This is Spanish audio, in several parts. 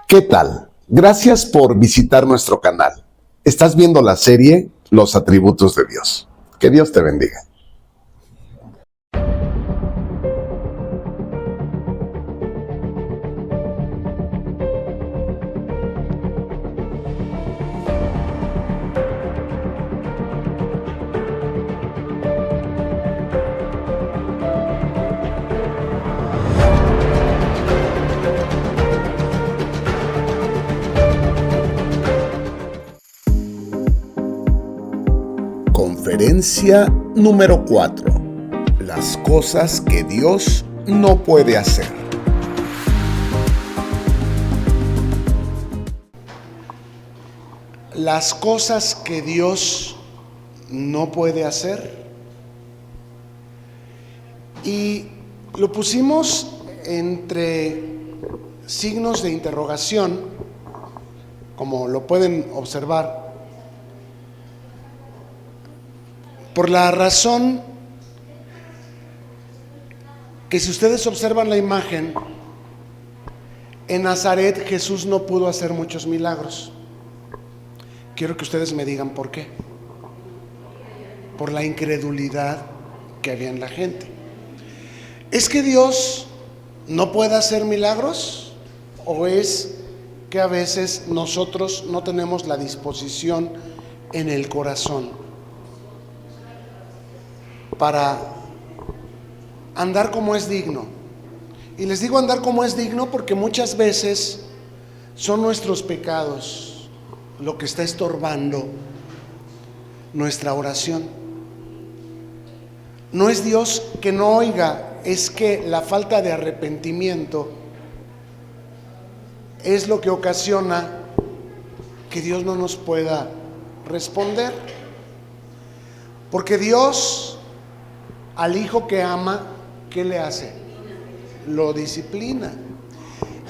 ¿Qué tal? Gracias por visitar nuestro canal. Estás viendo la serie Los Atributos de Dios. Que Dios te bendiga. Conferencia número 4. Las cosas que Dios no puede hacer. Las cosas que Dios no puede hacer. Y lo pusimos entre signos de interrogación, como lo pueden observar, por la razón que si ustedes observan la imagen, en Nazaret Jesús no pudo hacer muchos milagros. Quiero que ustedes me digan por qué. Por la incredulidad que había en la gente. ¿Es que Dios no puede hacer milagros? ¿O es que a veces nosotros no tenemos la disposición en el corazón para andar como es digno? Y les digo andar como es digno porque muchas veces son nuestros pecados lo que está estorbando nuestra oración. No es Dios que no oiga, es que la falta de arrepentimiento es lo que ocasiona que Dios no nos pueda responder. Porque Dios al hijo que ama, ¿qué le hace? Lo disciplina.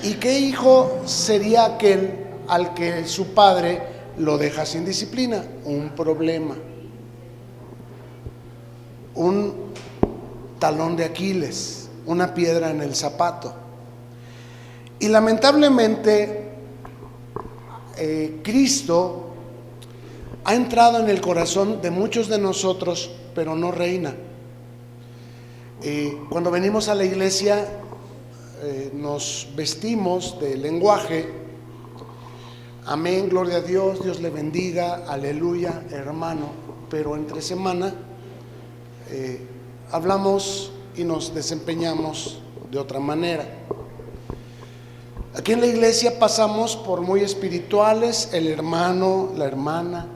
¿Y qué hijo sería aquel al que su padre lo deja sin disciplina? Un problema, un talón de Aquiles, una piedra en el zapato. Y lamentablemente Cristo ha entrado en el corazón de muchos de nosotros, pero no reina. Cuando venimos a la iglesia nos vestimos de lenguaje: amén, gloria a Dios, Dios le bendiga, aleluya, hermano. Pero entre semana hablamos y nos desempeñamos de otra manera. Aquí en la iglesia pasamos por muy espirituales, el hermano, la hermana,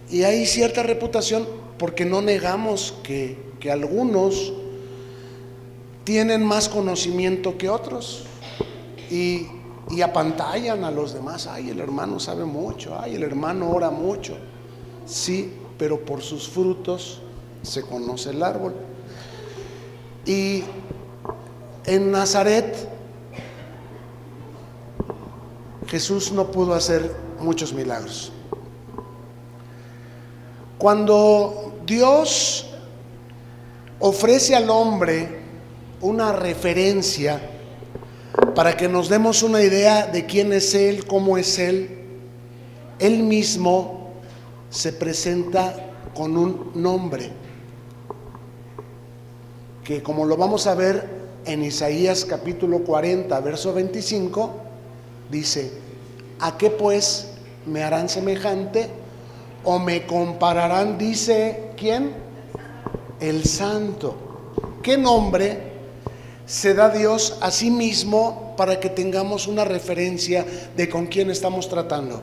y hay cierta reputación porque no negamos que algunos tienen más conocimiento que otros y apantallan a los demás. Ay, el hermano sabe mucho, ay, el hermano ora mucho. Sí, pero por sus frutos se conoce el árbol. Y en Nazaret Jesús no pudo hacer muchos milagros. Cuando Dios ofrece al hombre una referencia para que nos demos una idea de quién es Él, cómo es Él, Él mismo se presenta con un nombre que, como lo vamos a ver en Isaías capítulo 40, verso 25, dice: ¿a qué pues me harán semejante o me compararán? Dice, ¿quién? El Santo. ¿Qué nombre se da Dios a sí mismo para que tengamos una referencia de con quién estamos tratando?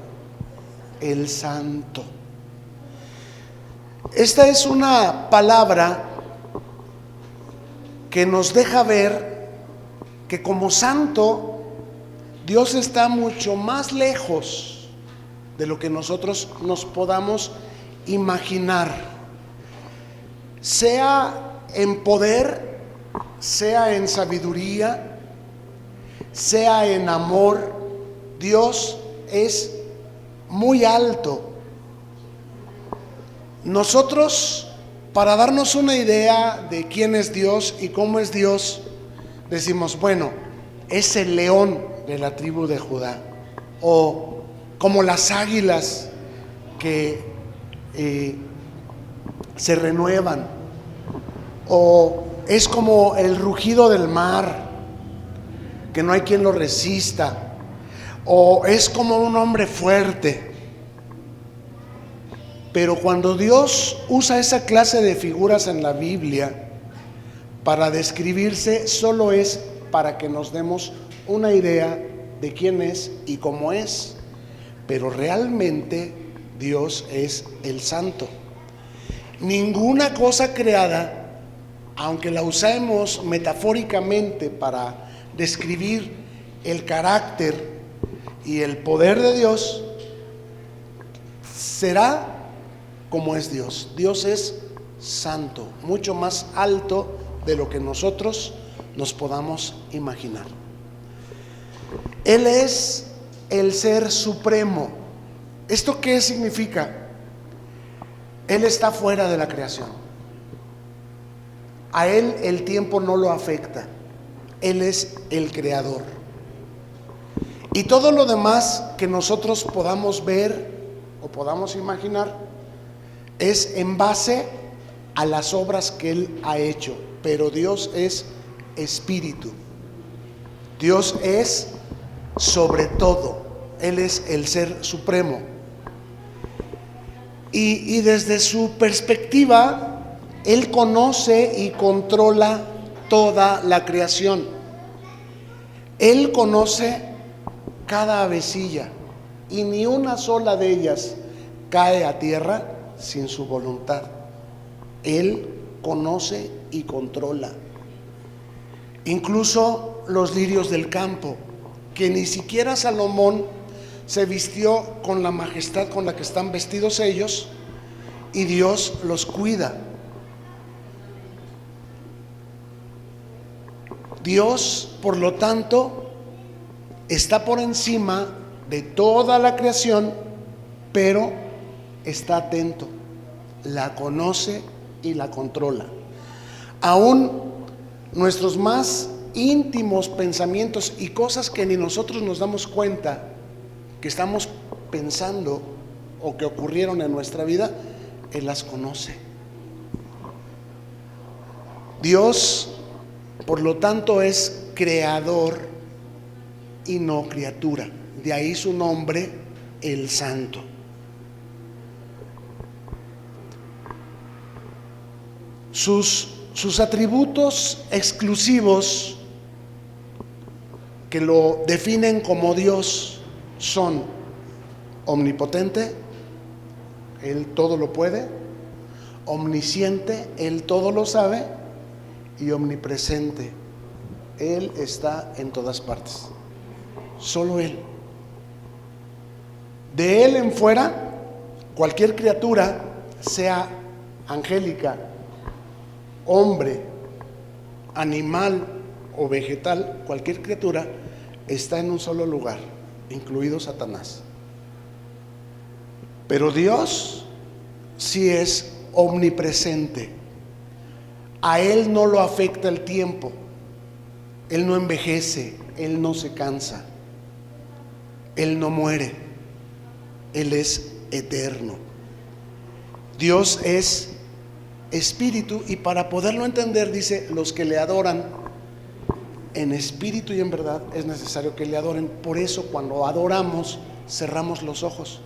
El Santo. Esta es una palabra que nos deja ver que como santo Dios está mucho más lejos de lo que nosotros nos podamos imaginar, sea en poder, sea en sabiduría, sea en amor. Dios es muy alto. Nosotros, para darnos una idea de quién es Dios y cómo es Dios, decimos, bueno, es el león de la tribu de Judá, o como las águilas que se renuevan, o es como el rugido del mar, que no hay quien lo resista, o es como un hombre fuerte. Pero cuando Dios usa esa clase de figuras en la Biblia para describirse, solo es para que nos demos una idea de quién es y cómo es. Pero realmente Dios es el Santo. Ninguna cosa creada, aunque la usemos metafóricamente para describir el carácter y el poder de Dios, será como es Dios. Dios es santo, mucho más alto de lo que nosotros nos podamos imaginar. Él es el ser supremo. ¿Esto qué significa? Él está fuera de la creación. A Él el tiempo no lo afecta. Él es el creador. Y todo lo demás que nosotros podamos ver o podamos imaginar es en base a las obras que Él ha hecho. Pero Dios es espíritu. Dios es sobre todo. Él es el ser supremo. Y desde su perspectiva, Él conoce y controla toda la creación. Él conoce cada avecilla y ni una sola de ellas cae a tierra sin su voluntad. Él conoce y controla. Incluso los lirios del campo, que ni siquiera Salomón se vistió con la majestad con la que están vestidos ellos, y Dios los cuida. Dios, por lo tanto, está por encima de toda la creación, pero está atento, la conoce y la controla. Aún nuestros más íntimos pensamientos y cosas que ni nosotros nos damos cuenta que estamos pensando o que ocurrieron en nuestra vida, Él las conoce. Dios, por lo tanto, es creador y no criatura. De ahí su nombre, el Santo. Sus atributos exclusivos que lo definen como Dios son omnipotente, Él todo lo puede; omnisciente, Él todo lo sabe; y omnipresente, Él está en todas partes. Solo Él. De Él en fuera, cualquier criatura, sea angélica, hombre, animal o vegetal, cualquier criatura está en un solo lugar, incluido Satanás. Pero Dios sí es omnipresente. A Él no lo afecta el tiempo. Él no envejece, Él no se cansa, Él no muere, Él es eterno. Dios es espíritu, y para poderlo entender, dice, los que le adoran en espíritu y en verdad, es necesario que le adoren. Por eso cuando adoramos cerramos los ojos,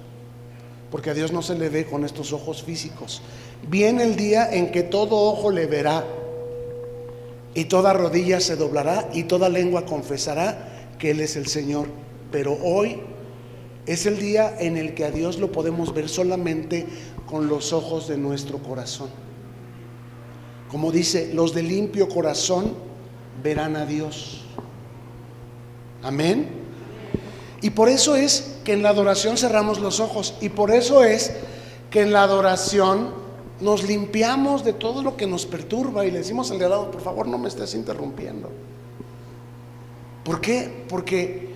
porque a Dios no se le ve con estos ojos físicos. Viene el día en que todo ojo le verá, y toda rodilla se doblará, y toda lengua confesará que Él es el Señor. Pero hoy es el día en el que a Dios lo podemos ver solamente con los ojos de nuestro corazón. Como dice, los de limpio corazón verán a Dios. Amén. Y por eso es que en la adoración cerramos los ojos, y por eso es que en la adoración nos limpiamos de todo lo que nos perturba y le decimos al de al lado: por favor, no me estés interrumpiendo. ¿Por qué? Porque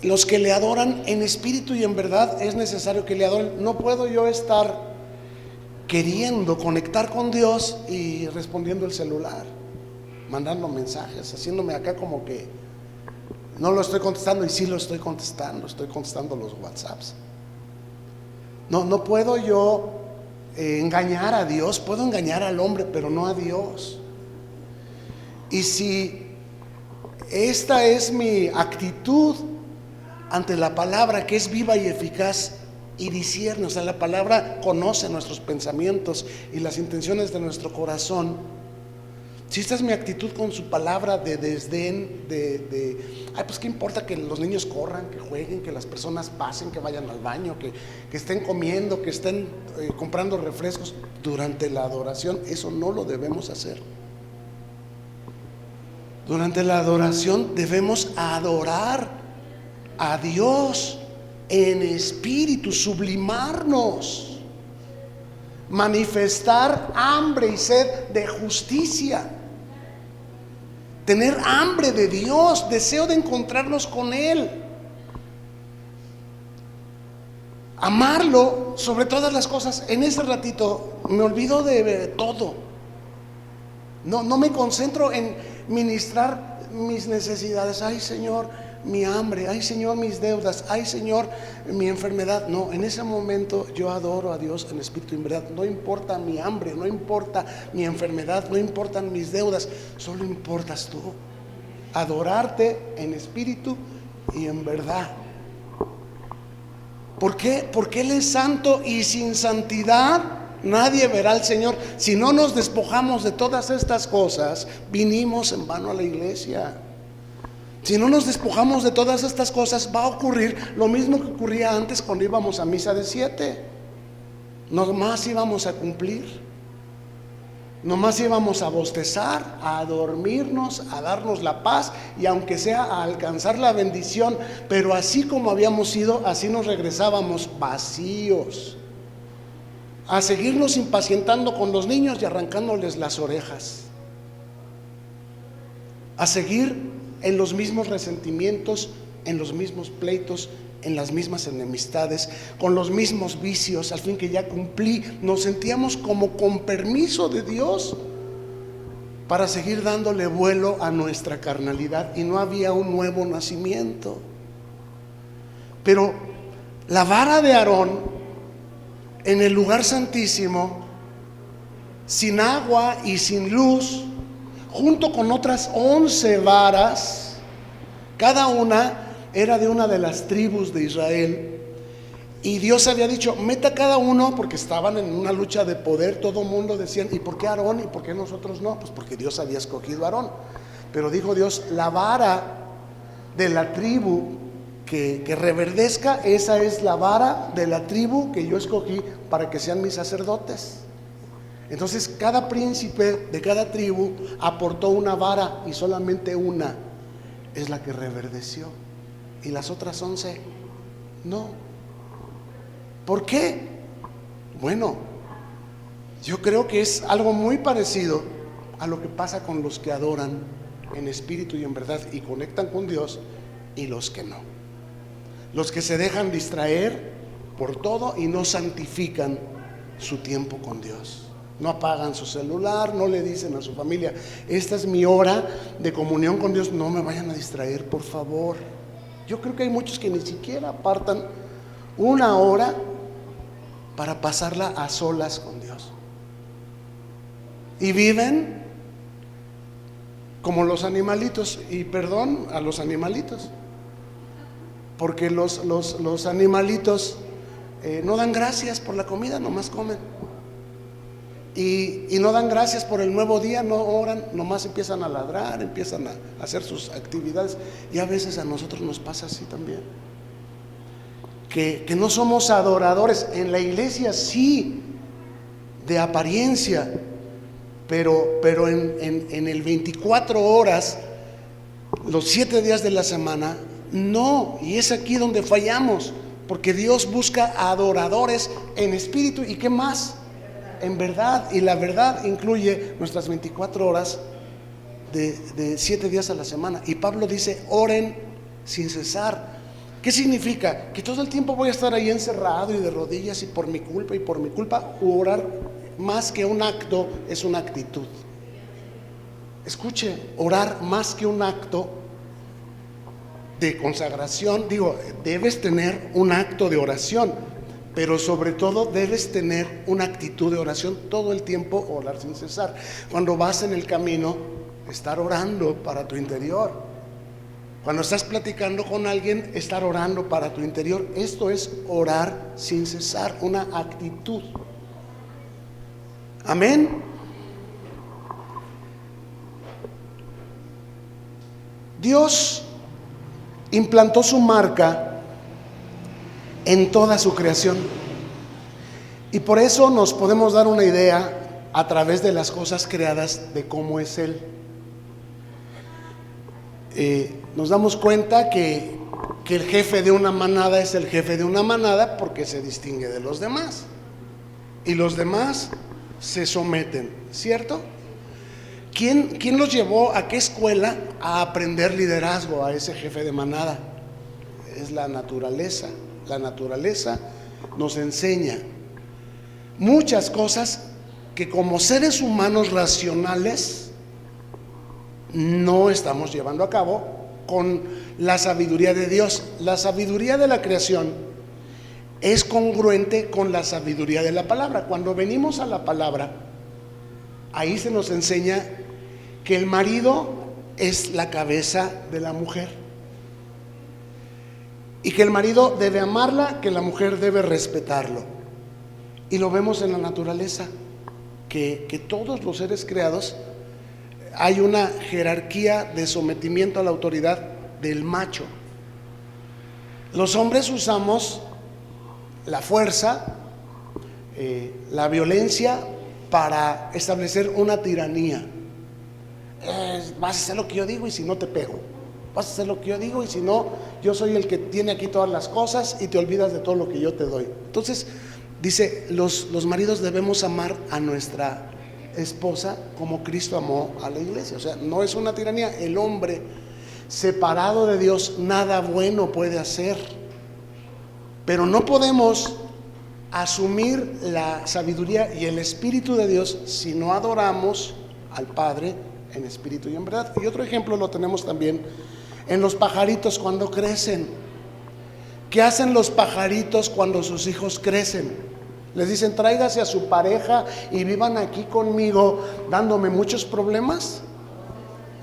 los que le adoran en espíritu y en verdad, es necesario que le adoren. No puedo yo estar queriendo conectar con Dios y respondiendo el celular. mandando mensajes, haciéndome acá como que no lo estoy contestando, y sí lo estoy contestando los WhatsApps. No puedo yo engañar a Dios. Puedo engañar al hombre, pero no a Dios. Y si esta es mi actitud ante la palabra, que es viva y eficaz y discierne, o sea, la palabra conoce nuestros pensamientos y las intenciones de nuestro corazón. Si esta es mi actitud con su palabra de desdén, ay, pues qué importa que los niños corran, que jueguen, que las personas pasen, que vayan al baño, que estén comiendo, que estén comprando refrescos durante la adoración. Eso no lo debemos hacer. Durante la adoración debemos adorar a Dios en espíritu, sublimarnos, manifestar hambre y sed de justicia, tener hambre de Dios, deseo de encontrarnos con Él, amarlo sobre todas las cosas. En ese ratito me olvido de todo. No me concentro en ministrar mis necesidades. Ay, Señor, mi hambre. Ay, Señor, mis deudas. Ay, Señor, mi enfermedad. No, en ese momento yo adoro a Dios en espíritu y en verdad. No importa mi hambre, no importa mi enfermedad, no importan mis deudas. Solo importas tú. Adorarte en espíritu y en verdad. ¿Por qué? Porque Él es santo, y sin santidad nadie verá al Señor. Si no nos despojamos de todas estas cosas, vinimos en vano a la iglesia. Si no nos despojamos de todas estas cosas, va a ocurrir lo mismo que ocurría antes cuando íbamos a misa de 7. Nomás íbamos a cumplir, nomás íbamos a bostezar, a dormirnos, a darnos la paz, y aunque sea a alcanzar la bendición. Pero así como habíamos ido, así nos regresábamos vacíos, a seguirnos impacientando con los niños y arrancándoles las orejas, a seguir en los mismos resentimientos, en los mismos pleitos, en las mismas enemistades, con los mismos vicios. Al fin que ya cumplí, nos sentíamos como con permiso de Dios para seguir dándole vuelo a nuestra carnalidad, y no había un nuevo nacimiento. Pero la vara de Aarón en el lugar santísimo, sin agua y sin luz, junto con otras 11 varas, cada una era de una de las tribus de Israel, y Dios había dicho: meta cada uno, porque estaban en una lucha de poder. Todo el mundo decían: ¿y por qué Aarón? ¿Y por qué nosotros no? Pues porque Dios había escogido a Aarón. Pero dijo Dios: la vara de la tribu que reverdezca, esa es la vara de la tribu que yo escogí para que sean mis sacerdotes. Entonces cada príncipe de cada tribu aportó una vara, y solamente una es la que reverdeció, y las otras 11 no. ¿Por qué? Bueno, yo creo que es algo muy parecido a lo que pasa con los que adoran en espíritu y en verdad y conectan con Dios, y los que no. Los que se dejan distraer por todo y no santifican su tiempo con Dios. No apagan su celular, no le dicen a su familia: esta es mi hora de comunión con Dios, no me vayan a distraer, por favor. Yo creo que hay muchos que ni siquiera apartan una hora para pasarla a solas con Dios, y viven como los animalitos. Y perdón a los animalitos, porque los animalitos no dan gracias por la comida, nomás comen. Y no dan gracias por el nuevo día, no oran, nomás empiezan a ladrar, empiezan a hacer sus actividades. Y a veces a nosotros nos pasa así también, que no somos adoradores. En la iglesia sí, de apariencia, pero en el 24 horas, los 7 días de la semana, no. Y es aquí donde fallamos, porque Dios busca adoradores en espíritu, ¿y qué más? En verdad. Y la verdad incluye nuestras 24 horas de 7 días a la semana. Y Pablo dice: oren sin cesar. ¿Qué significa? Que todo el tiempo voy a estar ahí encerrado y de rodillas, y por mi culpa. Orar, más que un acto, es una actitud. Escuche, orar más que un acto de consagración, digo, debes tener un acto de oración, pero sobre todo debes tener una actitud de oración todo el tiempo, orar sin cesar. Cuando vas en el camino, estar orando para tu interior. Cuando estás platicando con alguien, estar orando para tu interior. Esto es orar sin cesar, una actitud. Amén. Dios implantó su marca en toda su creación, y por eso nos podemos dar una idea a través de las cosas creadas de cómo es Él. Nos damos cuenta que el jefe de una manada es el jefe de una manada porque se distingue de los demás, y los demás se someten, ¿cierto? ¿Quién los llevó a qué escuela a aprender liderazgo a ese jefe de manada? Es la naturaleza. La naturaleza nos enseña muchas cosas que como seres humanos racionales no estamos llevando a cabo con la sabiduría de Dios. La sabiduría de la creación es congruente con la sabiduría de la palabra. Cuando venimos a la palabra, ahí se nos enseña que el marido es la cabeza de la mujer, y que el marido debe amarla, que la mujer debe respetarlo. Y lo vemos en la naturaleza, que todos los seres creados hay una jerarquía de sometimiento a la autoridad del macho. Los hombres usamos la fuerza, la violencia para establecer una tiranía. Vas a hacer lo que yo digo y si no te pego. Vas a hacer lo que yo digo y si no, yo soy el que tiene aquí todas las cosas y te olvidas de todo lo que yo te doy. Entonces, dice, los maridos debemos amar a nuestra esposa como Cristo amó a la iglesia. O sea, no es una tiranía. El hombre separado de Dios nada bueno puede hacer, pero no podemos asumir la sabiduría y el Espíritu de Dios si no adoramos al Padre en espíritu y en verdad. Y otro ejemplo lo tenemos también en los pajaritos cuando crecen. ¿Qué hacen los pajaritos cuando sus hijos crecen? Les dicen, tráigase a su pareja y vivan aquí conmigo dándome muchos problemas.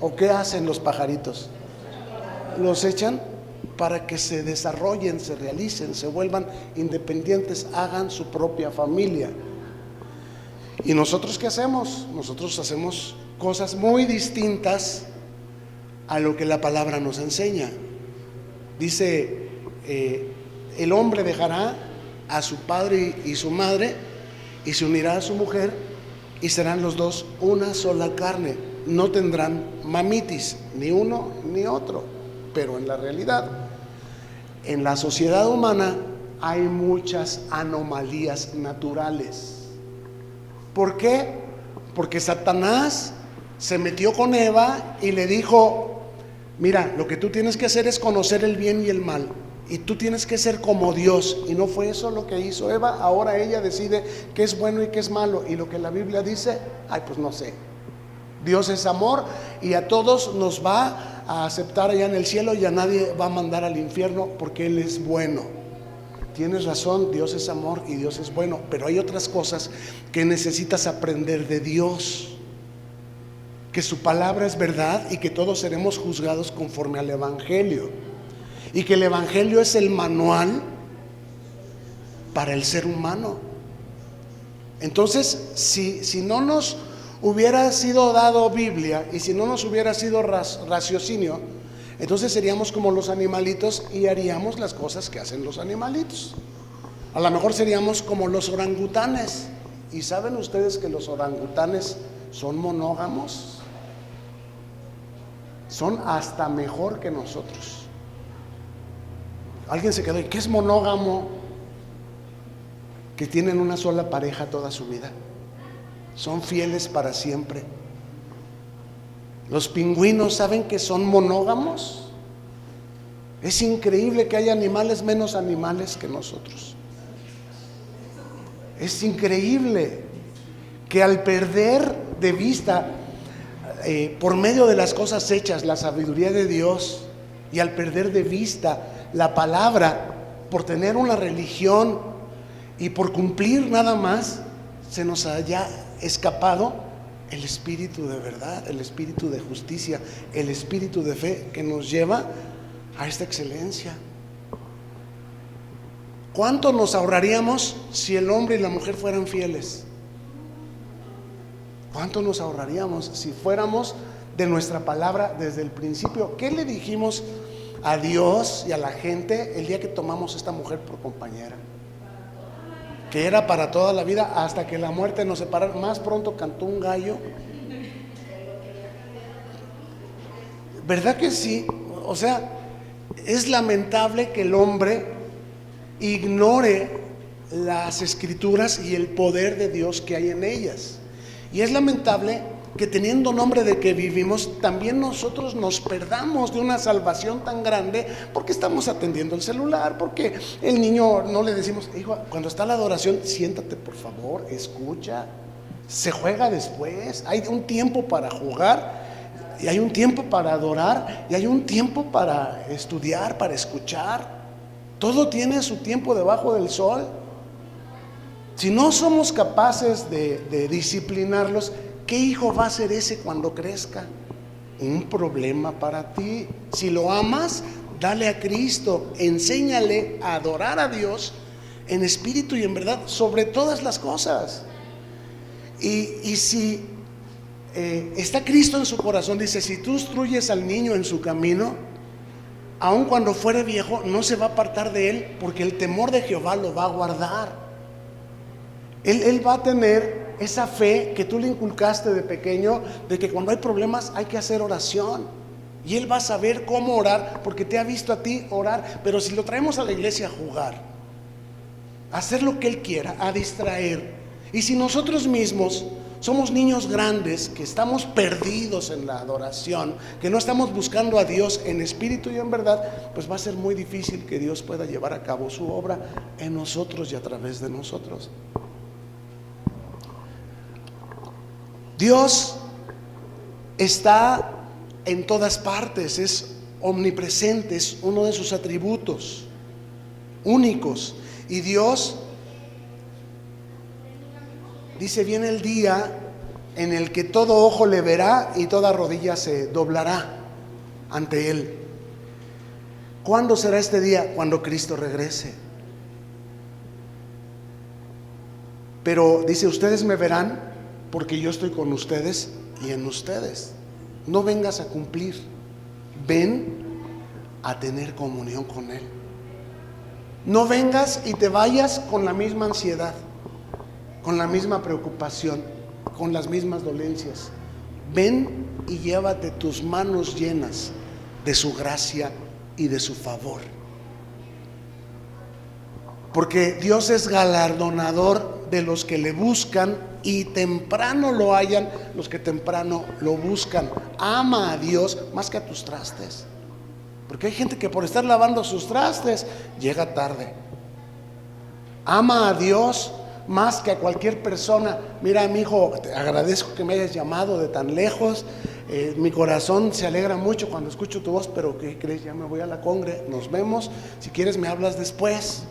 ¿O qué hacen los pajaritos? Los echan para que se desarrollen, se realicen, se vuelvan independientes, hagan su propia familia. ¿Y nosotros qué hacemos? Nosotros hacemos cosas muy distintas a lo que la palabra nos enseña. Dice, el hombre dejará a su padre y su madre y se unirá a su mujer y serán los dos una sola carne. No tendrán mamitis, ni uno ni otro. Pero en la realidad, en la sociedad humana hay muchas anomalías naturales. ¿Por qué? Porque Satanás se metió con Eva y le dijo, mira, lo que tú tienes que hacer es conocer el bien y el mal, y tú tienes que ser como Dios. Y no fue eso lo que hizo Eva. Ahora ella decide qué es bueno y qué es malo, y lo que la Biblia dice, ay, pues no sé. Dios es amor y a todos nos va a aceptar allá en el cielo, y a nadie va a mandar al infierno porque Él es bueno. Tienes razón, Dios es amor y Dios es bueno, pero hay otras cosas que necesitas aprender de Dios, que su palabra es verdad y que todos seremos juzgados conforme al Evangelio, y que el Evangelio es el manual para el ser humano. Entonces, si no nos hubiera sido dado Biblia y si no nos hubiera sido raciocinio, entonces seríamos como los animalitos y haríamos las cosas que hacen los animalitos. A lo mejor seríamos como los orangutanes. ¿Y saben ustedes que los orangutanes son monógamos? Son hasta mejor que nosotros. Alguien se quedó, ¿y qué es monógamo? Que tienen una sola pareja toda su vida. Son fieles para siempre. Los pingüinos, ¿saben que son monógamos? Es increíble que haya animales menos animales que nosotros. Es increíble que al perder de vista por medio de las cosas hechas, la sabiduría de Dios, y al perder de vista la palabra, por tener una religión y por cumplir nada más, se nos haya escapado el espíritu de verdad, el espíritu de justicia, el espíritu de fe que nos lleva a esta excelencia. ¿Cuánto nos ahorraríamos si el hombre y la mujer fueran fieles? ¿Cuánto nos ahorraríamos si fuéramos de nuestra palabra desde el principio? ¿Qué le dijimos a Dios y a la gente el día que tomamos esta mujer por compañera? Que era para toda la vida, hasta que la muerte nos separara. Más pronto cantó un gallo. ¿Verdad que sí? O sea, es lamentable que el hombre ignore las escrituras y el poder de Dios que hay en ellas. Y es lamentable que teniendo nombre de que vivimos, también nosotros nos perdamos de una salvación tan grande porque estamos atendiendo el celular, porque el niño no le decimos, hijo, cuando está la adoración, siéntate por favor, escucha, se juega después, hay un tiempo para jugar, y hay un tiempo para adorar, y hay un tiempo para estudiar, para escuchar. Todo tiene su tiempo debajo del sol. Si no somos capaces de disciplinarlos, ¿qué hijo va a ser ese cuando crezca? Un problema para ti. Si lo amas, dale a Cristo, enséñale a adorar a Dios en espíritu y en verdad sobre todas las cosas. Y si está Cristo en su corazón, dice, si tú instruyes al niño en su camino, aun cuando fuere viejo, no se va a apartar de él, porque el temor de Jehová lo va a guardar. Él va a tener esa fe que tú le inculcaste de pequeño, de que cuando hay problemas hay que hacer oración, y él va a saber cómo orar, porque te ha visto a ti orar. Pero si lo traemos a la iglesia a jugar, a hacer lo que él quiera, a distraer, y si nosotros mismos somos niños grandes que estamos perdidos en la adoración, que no estamos buscando a Dios en espíritu y en verdad, pues va a ser muy difícil que Dios pueda llevar a cabo su obra en nosotros y a través de nosotros. Dios está en todas partes, es omnipresente, es uno de sus atributos únicos. Y Dios dice, viene el día en el que todo ojo le verá y toda rodilla se doblará ante Él. ¿Cuándo será este día? Cuando Cristo regrese. Pero dice, ustedes me verán porque yo estoy con ustedes y en ustedes. No vengas a cumplir, ven a tener comunión con Él. No vengas y te vayas con la misma ansiedad, con la misma preocupación, con las mismas dolencias. Ven y llévate tus manos llenas de su gracia y de su favor. Porque Dios es galardonador de los que le buscan, y temprano lo hallan los que temprano lo buscan. Ama a Dios más que a tus trastes, porque hay gente que por estar lavando sus trastes llega tarde. Ama a Dios más que a cualquier persona. Mira, mi hijo, te agradezco que me hayas llamado de tan lejos. Mi corazón se alegra mucho cuando escucho tu voz, pero ¿qué crees? Ya me voy a la congre, nos vemos. Si quieres me hablas después.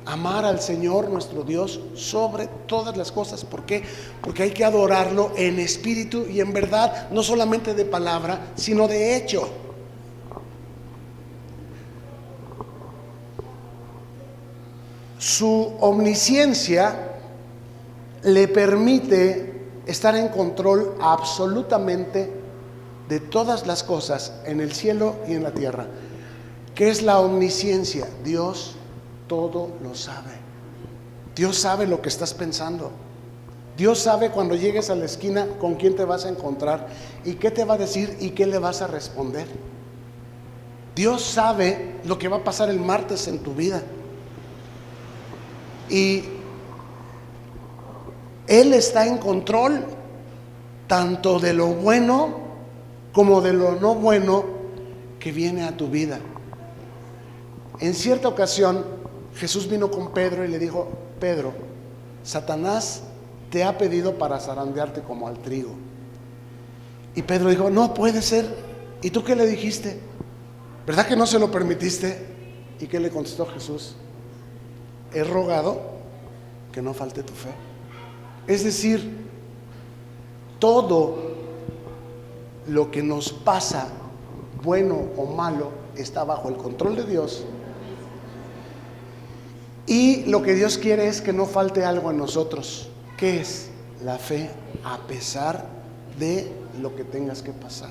Amar al Señor nuestro Dios sobre todas las cosas. ¿Por qué? Porque hay que adorarlo en espíritu y en verdad, no solamente de palabra, sino de hecho. Su omnisciencia le permite estar en control absolutamente de todas las cosas en el cielo y en la tierra. ¿Qué es la omnisciencia? Dios todo lo sabe. Dios sabe lo que estás pensando. Dios sabe cuando llegues a la esquina con quién te vas a encontrar y qué te va a decir y qué le vas a responder. Dios sabe lo que va a pasar el martes en tu vida. Y Él está en control tanto de lo bueno como de lo no bueno que viene a tu vida. En cierta ocasión Jesús vino con Pedro y le dijo: Pedro, Satanás te ha pedido para zarandearte como al trigo. Y Pedro dijo, no puede ser. ¿Y tú qué le dijiste? ¿Verdad que no se lo permitiste? ¿Y qué le contestó Jesús? He rogado que no falte tu fe. Es decir, todo lo que nos pasa, bueno o malo, está bajo el control de Dios. Y lo que Dios quiere es que no falte algo en nosotros. ¿Qué es? La fe, a pesar de lo que tengas que pasar.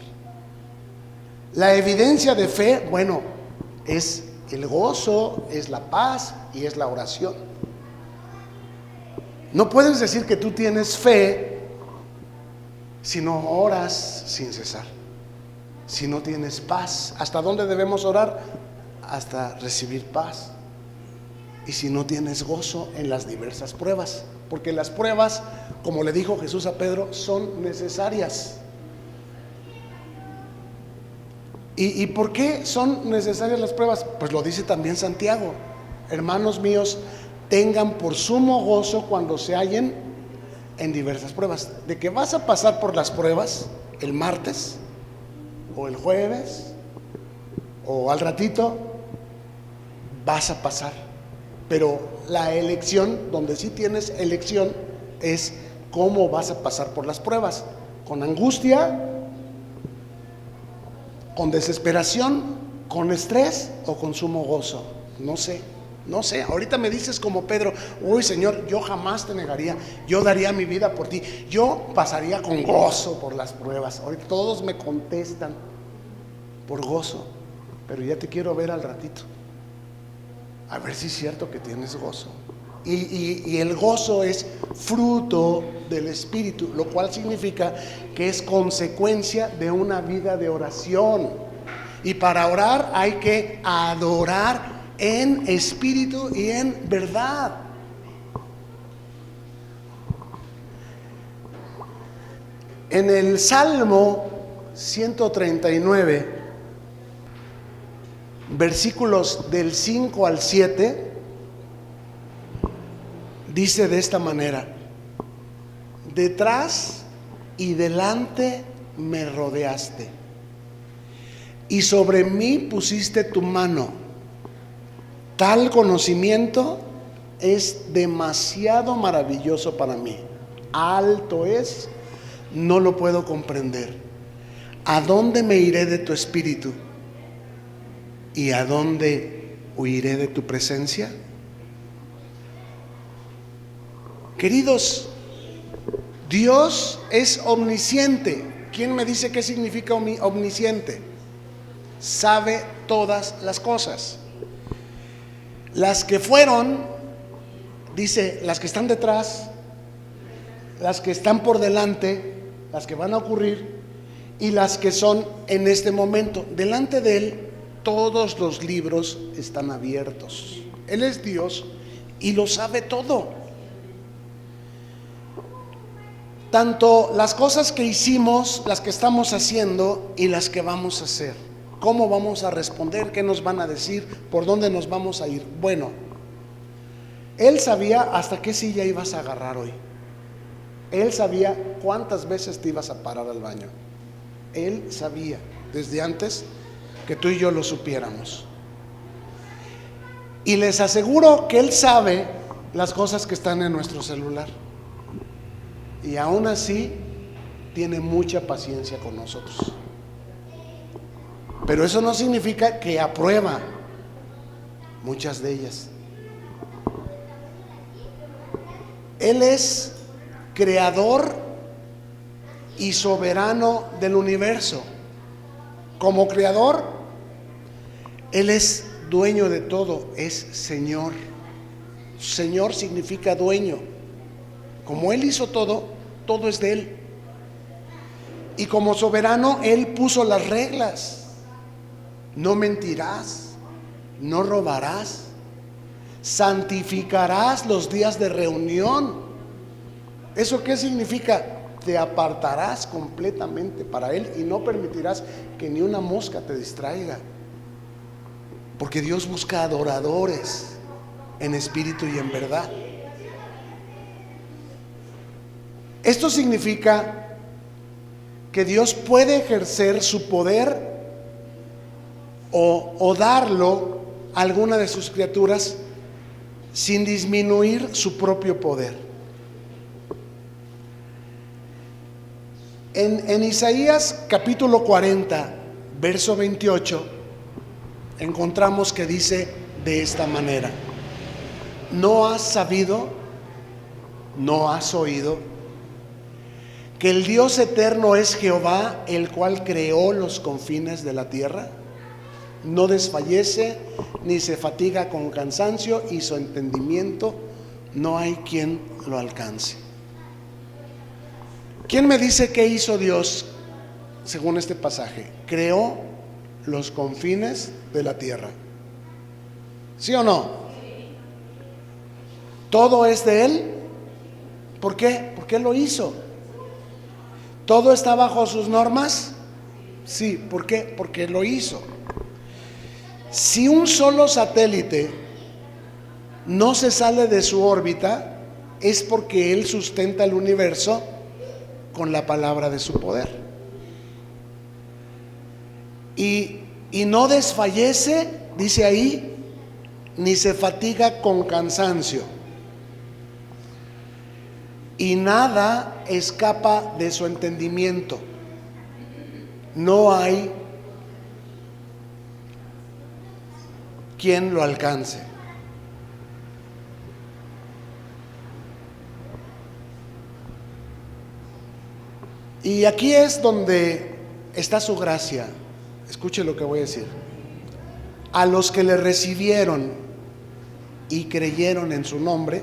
La evidencia de fe, bueno, es el gozo, es la paz y es la oración. No puedes decir que tú tienes fe si no oras sin cesar, si no tienes paz. ¿Hasta dónde debemos orar? Hasta recibir paz. Y si no tienes gozo en las diversas pruebas, porque las pruebas, como le dijo Jesús a Pedro, son necesarias. ¿Y por qué son necesarias las pruebas? Pues lo dice también Santiago: hermanos míos, tengan por sumo gozo cuando se hallen en diversas pruebas. De que vas a pasar por las pruebas el martes o el jueves o al ratito, vas a pasar. Pero la elección, donde sí tienes elección, es cómo vas a pasar por las pruebas: con angustia, con desesperación, con estrés o con sumo gozo. No sé, ahorita me dices como Pedro: uy Señor, yo jamás te negaría, yo daría mi vida por ti, yo pasaría con gozo por las pruebas. Ahorita todos me contestan por gozo, pero ya te quiero ver al ratito, a ver si es cierto que tienes gozo. Y el gozo es fruto del Espíritu, lo cual significa que es consecuencia de una vida de oración. Y para orar hay que adorar en espíritu y en verdad. En el Salmo 139, versículos del 5 al 7, dice de esta manera: detrás y delante me rodeaste, y sobre mí pusiste tu mano. Tal conocimiento es demasiado maravilloso para mí. Alto es, no lo puedo comprender. ¿A dónde me iré de tu espíritu? ¿Y a dónde huiré de tu presencia? Queridos, Dios es omnisciente. ¿Quién me dice qué significa omnisciente? Sabe todas las cosas. Las que fueron, dice, las que están detrás, las que están por delante, las que van a ocurrir y las que son en este momento. Delante de Él todos los libros están abiertos. Él es Dios y lo sabe todo. Tanto las cosas que hicimos, las que estamos haciendo y las que vamos a hacer. ¿Cómo vamos a responder? ¿Qué nos van a decir? ¿Por dónde nos vamos a ir? Bueno, Él sabía hasta qué silla ibas a agarrar hoy. Él sabía cuántas veces te ibas a parar al baño. Él sabía desde antes que tú y yo lo supiéramos. Y les aseguro que Él sabe las cosas que están en nuestro celular. Y aún así tiene mucha paciencia con nosotros. Pero eso no significa que aprueba muchas de ellas. Él es creador y soberano del universo. Como creador, Él es dueño de todo, es Señor. Señor significa dueño. Como Él hizo todo, todo es de Él. Y como soberano, Él puso las reglas. No mentirás, no robarás, santificarás los días de reunión. ¿Eso qué significa? Te apartarás completamente para Él y no permitirás que ni una mosca te distraiga. Porque Dios busca adoradores en espíritu y en verdad. Esto significa que Dios puede ejercer su poder o darlo a alguna de sus criaturas sin disminuir su propio poder. En Isaías capítulo 40, verso 28, encontramos que dice de esta manera: ¿no has sabido, no has oído, que el Dios eterno es Jehová, el cual creó los confines de la tierra? No desfallece ni se fatiga con cansancio, y su entendimiento no hay quien lo alcance. ¿Quién me dice qué hizo Dios según este pasaje? Creó los confines de la tierra. ¿Sí o no? Todo es de Él. ¿Por qué? Porque Él lo hizo. ¿Todo está bajo sus normas? Sí. ¿Por qué? Porque Él lo hizo. Si un solo satélite no se sale de su órbita, es porque Él sustenta el universo con la palabra de su poder. Y no desfallece, dice ahí, ni se fatiga con cansancio. Y nada escapa de su entendimiento. No hay quien lo alcance. Y aquí es donde está su gracia. Escuche lo que voy a decir. A los que le recibieron y creyeron en su nombre,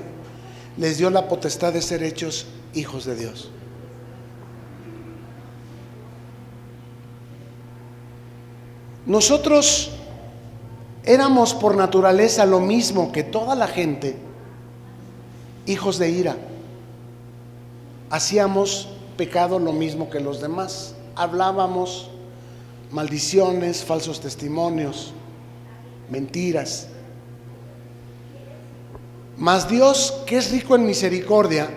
les dio la potestad de ser hechos hijos de Dios. Nosotros éramos por naturaleza lo mismo que toda la gente, hijos de ira. Hacíamos pecado lo mismo que los demás. Hablábamos maldiciones, falsos testimonios, mentiras. Mas Dios, que es rico en misericordia,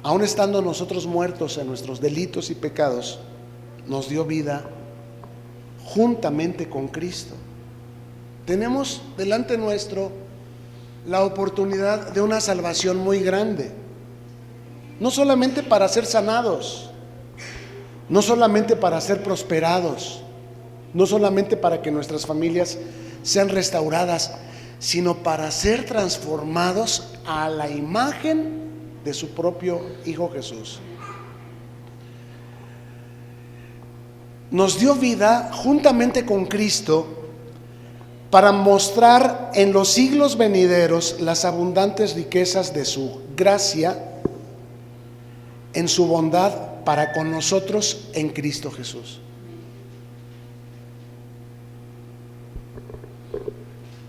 aun estando nosotros muertos en nuestros delitos y pecados, nos dio vida juntamente con Cristo. Tenemos delante nuestro la oportunidad de una salvación muy grande, no solamente para ser sanados, no solamente para ser prosperados, no solamente para que nuestras familias sean restauradas, sino para ser transformados a la imagen de su propio Hijo Jesús. Nos dio vida juntamente con Cristo para mostrar en los siglos venideros las abundantes riquezas de su gracia en su bondad para con nosotros en Cristo Jesús.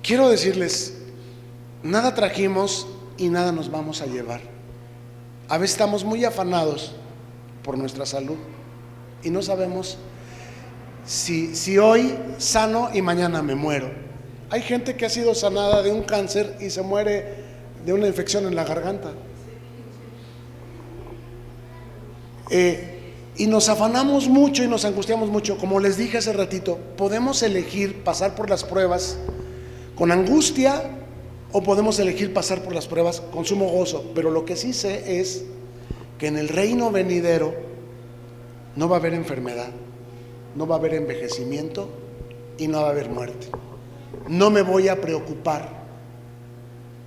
Quiero decirles, nada trajimos y nada nos vamos a llevar. A veces estamos muy afanados por nuestra salud y no sabemos si hoy sano y mañana me muero. Hay gente que ha sido sanada de un cáncer y se muere de una infección en la garganta. Y nos afanamos mucho y nos angustiamos mucho. Como les dije hace ratito, podemos elegir pasar por las pruebas con angustia o podemos elegir pasar por las pruebas con sumo gozo. Pero lo que sí sé es que en el reino venidero no va a haber enfermedad, no va a haber envejecimiento y no va a haber muerte. No me voy a preocupar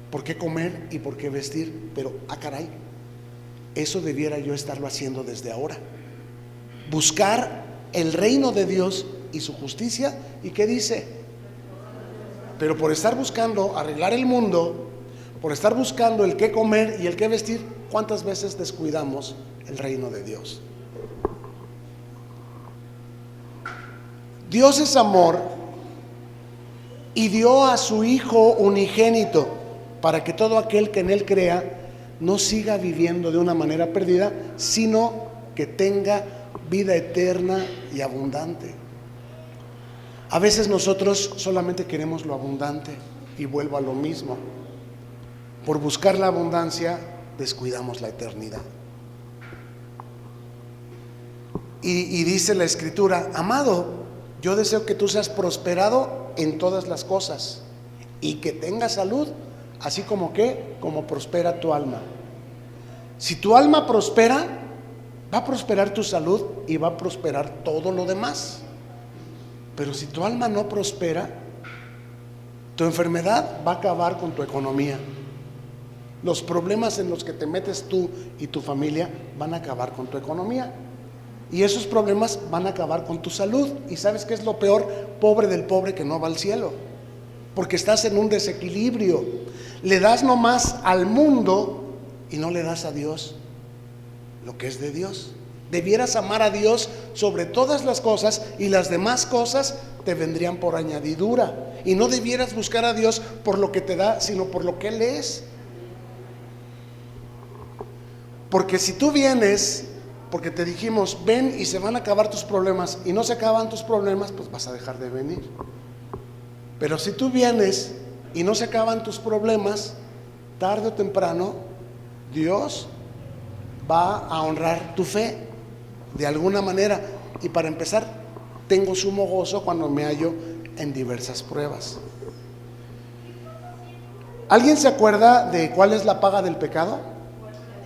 por qué comer y por qué vestir, pero caray, eso debiera yo estarlo haciendo desde ahora. Buscar el reino de Dios y su justicia. ¿Y qué dice? Pero por estar buscando arreglar el mundo, por estar buscando el qué comer y el qué vestir, ¿cuántas veces descuidamos el reino de Dios? Dios es amor y dio a su Hijo unigénito para que todo aquel que en Él crea no siga viviendo de una manera perdida, sino que tenga vida eterna y abundante. A veces nosotros solamente queremos lo abundante, y vuelvo a lo mismo. Por buscar la abundancia descuidamos la eternidad. Y dice la Escritura: amado, yo deseo que tú seas prosperado en todas las cosas y que tengas salud, así como prospera tu alma. Si tu alma prospera, va a prosperar tu salud y va a prosperar todo lo demás. Pero si tu alma no prospera, tu enfermedad va a acabar con tu economía. Los problemas en los que te metes tú y tu familia van a acabar con tu economía. Y esos problemas van a acabar con tu salud. ¿Y sabes qué es lo peor? Pobre del pobre que no va al cielo, porque estás en un desequilibrio. Le das nomás al mundo y no le das a Dios lo que es de Dios. Debieras amar a Dios sobre todas las cosas, y las demás cosas te vendrían por añadidura. Y no debieras buscar a Dios por lo que te da, sino por lo que Él es. Porque si tú vienes, porque te dijimos ven y se van a acabar tus problemas, y no se acaban tus problemas, pues vas a dejar de venir. Pero si tú vienes y no se acaban tus problemas, tarde o temprano Dios va a honrar tu fe de alguna manera. Y para empezar, tengo sumo gozo cuando me hallo en diversas pruebas. ¿Alguien se acuerda de cuál es la paga del pecado?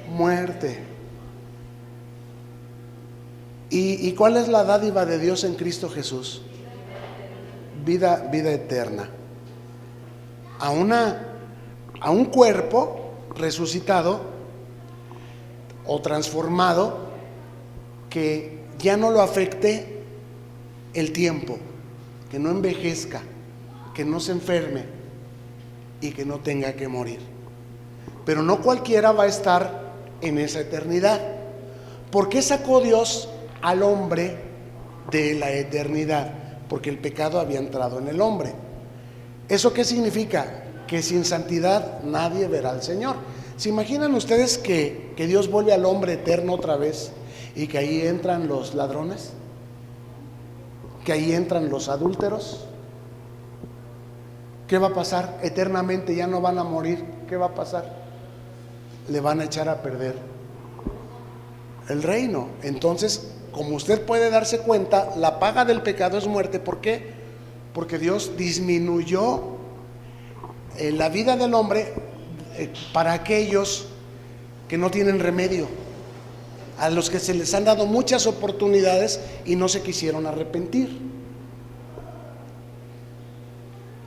Muerte. ¿Y cuál es la dádiva de Dios en Cristo Jesús? Vida eterna. A un cuerpo resucitado o transformado, que ya no lo afecte el tiempo, que no envejezca, que no se enferme y que no tenga que morir. Pero no cualquiera va a estar en esa eternidad. ¿Por qué sacó Dios al hombre de la eternidad? Porque el pecado había entrado en el hombre. ¿Eso qué significa? Que sin santidad nadie verá al Señor. ¿Se imaginan ustedes que Dios vuelve al hombre eterno otra vez, y que ahí entran los ladrones, que ahí entran los adúlteros? ¿Qué va a pasar? Eternamente ya no van a morir. ¿Qué va a pasar? Le van a echar a perder el reino. Entonces, como usted puede darse cuenta, la paga del pecado es muerte. ¿Por qué? Porque Dios disminuyó la vida del hombre para aquellos que no tienen remedio, a los que se les han dado muchas oportunidades y no se quisieron arrepentir.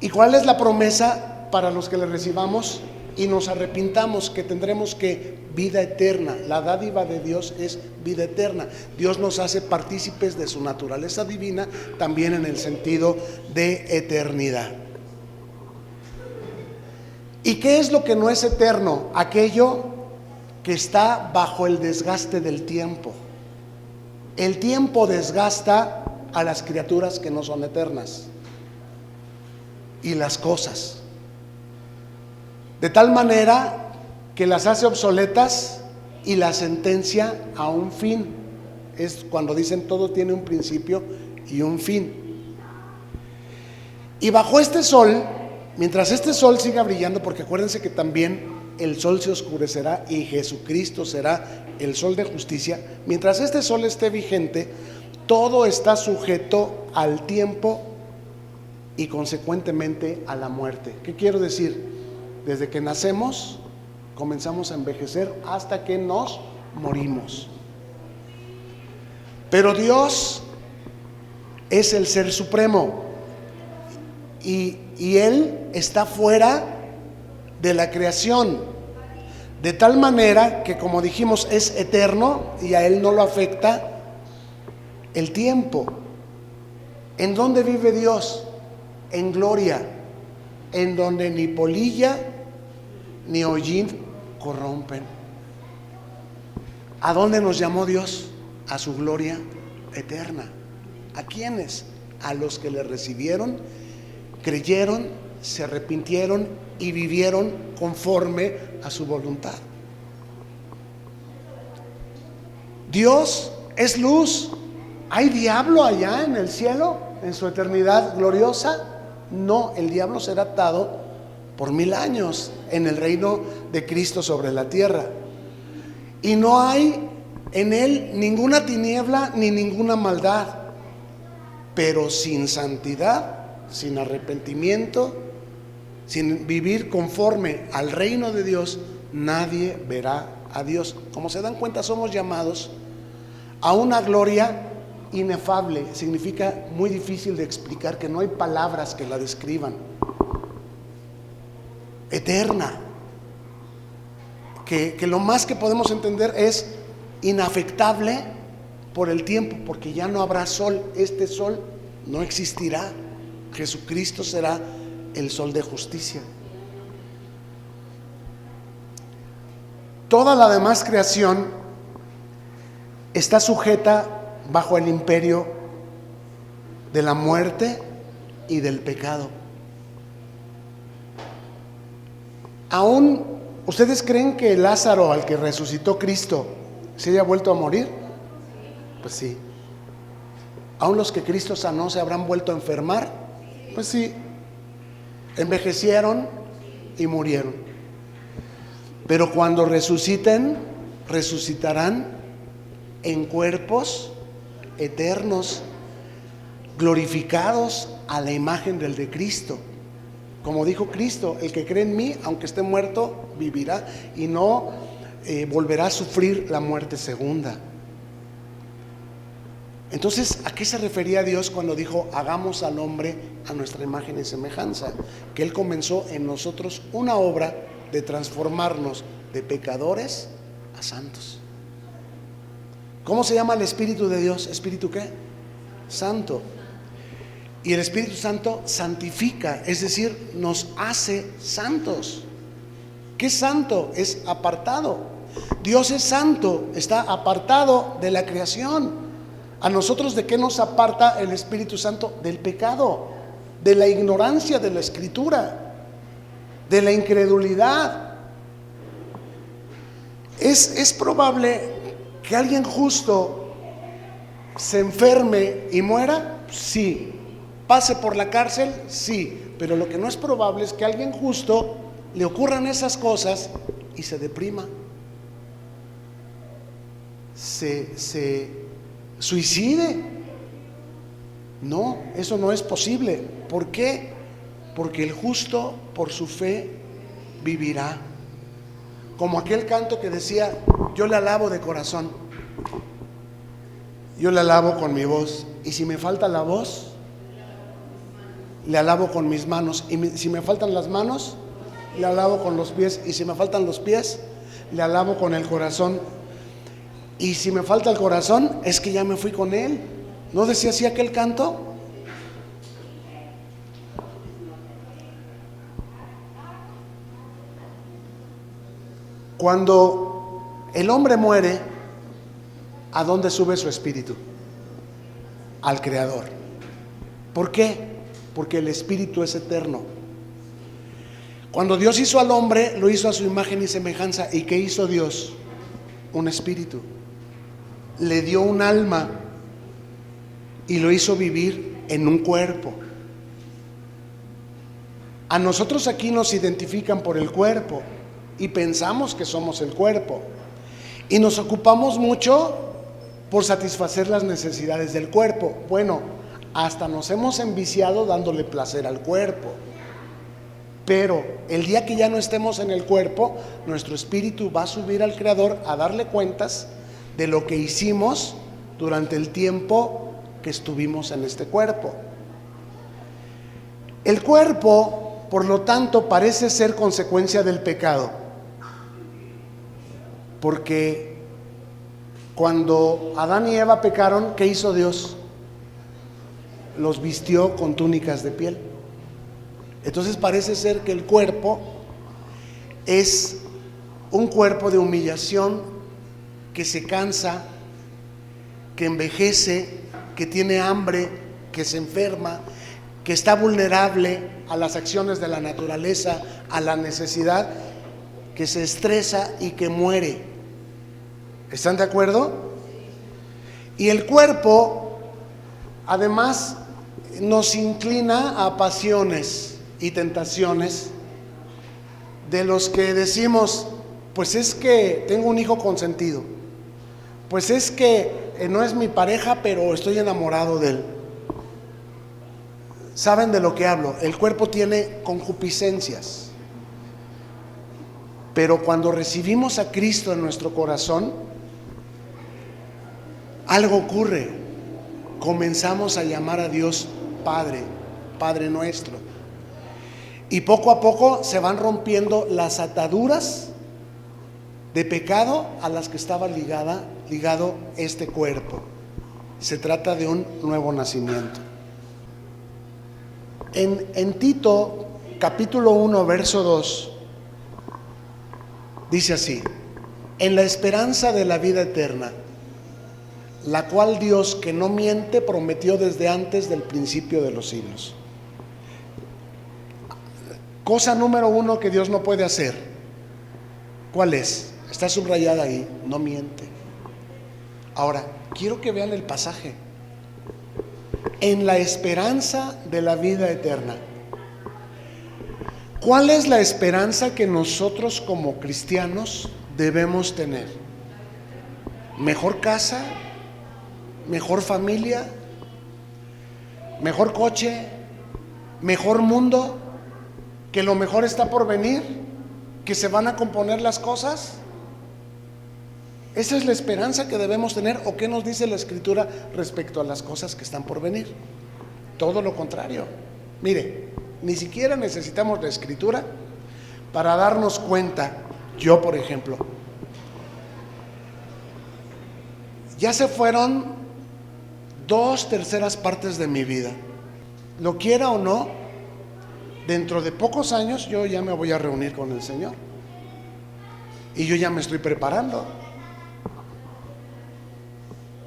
¿Y cuál es la promesa para los que le recibamos y nos arrepintamos? Que tendremos vida eterna. La dádiva de Dios es vida eterna. Dios nos hace partícipes de su naturaleza divina, también en el sentido de eternidad. ¿Y qué es lo que no es eterno? Aquello que está bajo el desgaste del tiempo. El tiempo desgasta a las criaturas que no son eternas, y las cosas, de tal manera que las hace obsoletas y las sentencia a un fin. Es cuando dicen todo tiene un principio y un fin. Y bajo este sol, mientras este sol siga brillando, porque acuérdense que también el sol se oscurecerá y Jesucristo será el sol de justicia. Mientras este sol esté vigente, todo está sujeto al tiempo y consecuentemente a la muerte. ¿Qué quiero decir? Desde que nacemos comenzamos a envejecer hasta que nos morimos. Pero Dios es el ser supremo, y Él está fuera de la creación, de tal manera que, como dijimos, es eterno y a Él no lo afecta el tiempo. ¿En dónde vive Dios? En gloria, en donde ni polilla ni hollín corrompen. ¿A dónde nos llamó Dios? A su gloria eterna. ¿A quiénes? A los que le recibieron, creyeron, se arrepintieron y vivieron conforme a su voluntad. Dios es luz. ¿Hay diablo allá en el cielo, en su eternidad gloriosa? No, el diablo será atado por 1000 años en el reino de Cristo sobre la tierra. Y no hay En él ninguna tiniebla ni ninguna maldad, pero sin santidad, sin arrepentimiento, sin vivir conforme al reino de Dios, nadie verá a Dios. Como se dan cuenta, somos llamados a una gloria inefable. Significa muy difícil de explicar, que no hay palabras que la describan. Eterna, que lo más que podemos entender es inafectable por el tiempo, porque ya no habrá sol. Este sol no existirá. Jesucristo será el sol de justicia. Toda la demás creación está sujeta bajo el imperio de la muerte y del pecado. Aún, ¿ustedes creen que Lázaro, al que resucitó Cristo, se haya vuelto a morir? Pues sí. ¿Aún los que Cristo sanó se habrán vuelto a enfermar? Pues sí. Envejecieron y murieron. Pero cuando resuciten, resucitarán en cuerpos eternos, glorificados a la imagen del de Cristo. Como dijo Cristo, el que cree en mí, aunque esté muerto, vivirá y no volverá a sufrir la muerte segunda. Entonces, ¿a qué se refería Dios cuando dijo hagamos al hombre a nuestra imagen y semejanza? Que Él comenzó en nosotros una obra de transformarnos de pecadores a santos. ¿Cómo se llama el Espíritu de Dios? ¿Espíritu qué? Santo. Y el Espíritu Santo santifica, es decir, nos hace santos. ¿Qué es santo? Es apartado. Dios es santo, está apartado de la creación. ¿A nosotros de qué nos aparta el Espíritu Santo? Del pecado, de la ignorancia de la Escritura, de la incredulidad. ¿Es probable que alguien justo se enferme y muera? Sí. ¿Pase por la cárcel? Sí. Pero lo que no es probable es que a alguien justo le ocurran esas cosas y se deprima, se suicide. No, eso no es posible. ¿Por qué? Porque el justo por su fe vivirá. Como aquel canto que decía: yo le alabo de corazón, yo le alabo con mi voz, y si me falta la voz, le alabo con mis manos, y si me faltan las manos, le alabo con los pies, y si me faltan los pies, le alabo con el corazón, y si me falta el corazón, es que ya me fui con Él. ¿No decía así aquel canto? Cuando el hombre muere, ¿a dónde sube su espíritu? Al Creador. ¿Por qué? Porque el espíritu es eterno. Cuando Dios hizo al hombre, lo hizo a su imagen y semejanza. ¿Y qué hizo Dios? Un espíritu. Le dio un alma y lo hizo vivir en un cuerpo. A nosotros aquí nos identifican por el cuerpo y pensamos que somos el cuerpo, y nos ocupamos mucho por satisfacer las necesidades del cuerpo. Bueno, hasta nos hemos enviciado dándole placer al cuerpo. Pero el día que ya no estemos en el cuerpo, nuestro espíritu va a subir al Creador a darle cuentas de lo que hicimos durante el tiempo que estuvimos en este cuerpo. El cuerpo, por lo tanto, parece ser consecuencia del pecado, porque cuando Adán y Eva pecaron, ¿qué hizo Dios? Los vistió con túnicas de piel. Entonces parece ser que el cuerpo es un cuerpo de humillación, que se cansa, que envejece, que tiene hambre, que se enferma, que está vulnerable a las acciones de la naturaleza, a la necesidad, que se estresa y que muere. ¿Están de acuerdo? Y el cuerpo, además, nos inclina a pasiones y tentaciones de los que decimos: pues es que tengo un hijo consentido, pues es que no es mi pareja, pero estoy enamorado de él. ¿Saben de lo que hablo? El cuerpo tiene concupiscencias, pero cuando recibimos a Cristo en nuestro corazón, algo ocurre. Comenzamos a llamar a Dios Padre, Padre nuestro. Y poco a poco se van rompiendo las ataduras de pecado a las que estaba ligado este cuerpo. Se trata de un nuevo nacimiento. En Tito, capítulo 1, verso 2, dice así: en la esperanza de la vida eterna, la cual Dios, que no miente, prometió desde antes del principio de los siglos. Cosa número 1 que Dios no puede hacer, ¿cuál es? Está subrayada ahí: no miente. Ahora, quiero que vean el pasaje. En la esperanza de la vida eterna. ¿Cuál es la esperanza que nosotros como cristianos debemos tener? ¿Mejor casa? ¿Mejor familia? ¿Mejor coche? ¿Mejor mundo? ¿Que lo mejor está por venir? ¿Que se van a componer las cosas? ¿Esa es la esperanza que debemos tener? ¿O qué nos dice la Escritura respecto a las cosas que están por venir? Todo lo contrario. Mire, ni siquiera necesitamos la Escritura para darnos cuenta. Yo, por ejemplo, ya se fueron 2/3 partes de mi vida. Lo quiera o no, dentro de pocos años yo ya me voy a reunir con el Señor. Y yo ya me estoy preparando.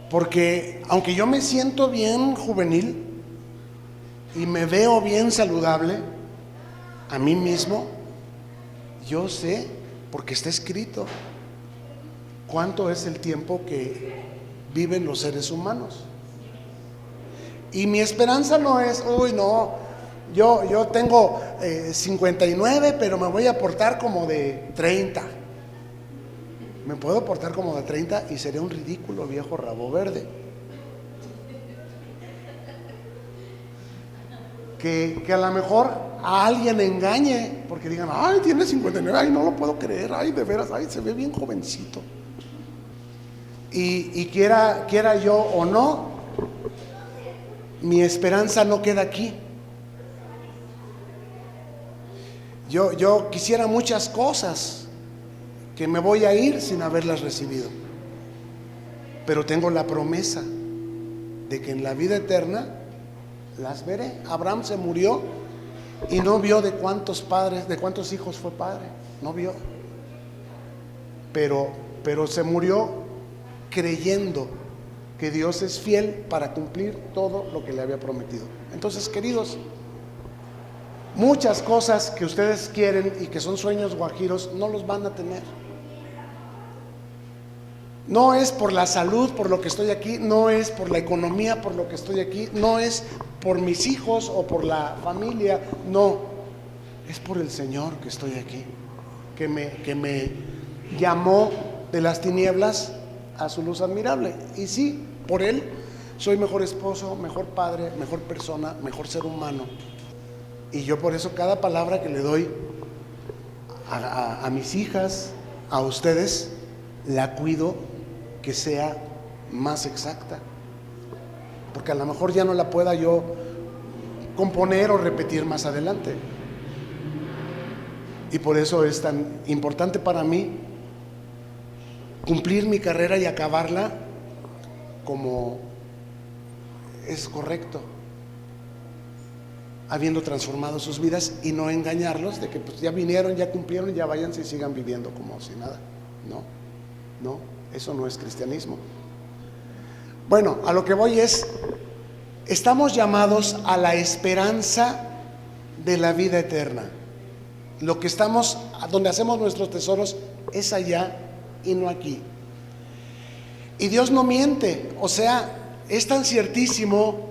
Porque aunque yo me siento bien juvenil y me veo bien saludable a mí mismo, yo sé, porque está escrito, cuánto es el tiempo que viven los seres humanos. Y mi esperanza no es, uy, no, yo tengo 59, pero me voy a portar como de 30. Me puedo portar como de 30 y seré un ridículo viejo rabo verde. Que a lo mejor a alguien engañe, porque digan, ay, tiene 59, ay, no lo puedo creer, ay, de veras, ay, se ve bien jovencito. Y quiera yo o no, mi esperanza no queda aquí. Yo quisiera muchas cosas que me voy a ir sin haberlas recibido, pero tengo la promesa de que en la vida eterna las veré. Abraham se murió y no vio de cuántos hijos fue padre, no vio, pero se murió creyendo que Dios es fiel para cumplir todo lo que le había prometido. Entonces, queridos, muchas cosas que ustedes quieren y que son sueños guajiros no los van a tener. No es por la salud por lo que estoy aquí, no es por la economía por lo que estoy aquí, no es por mis hijos o por la familia, no, es por el Señor que estoy aquí, que me llamó de las tinieblas a su luz admirable. Y sí, por Él soy mejor esposo, mejor padre, mejor persona, mejor ser humano. Y yo por eso cada palabra que le doy a mis hijas, a ustedes, la cuido que sea más exacta, porque a lo mejor ya no la pueda yo componer o repetir más adelante. Y por eso es tan importante para mí cumplir mi carrera y acabarla como es correcto, habiendo transformado sus vidas, y no engañarlos de que pues ya vinieron, ya cumplieron, ya váyanse y sigan viviendo como si nada. No, eso no es cristianismo. Bueno, a lo que voy es, estamos llamados a la esperanza de la vida eterna. Lo que estamos, donde hacemos nuestros tesoros es allá y no aquí. Y Dios no miente, o sea, es tan ciertísimo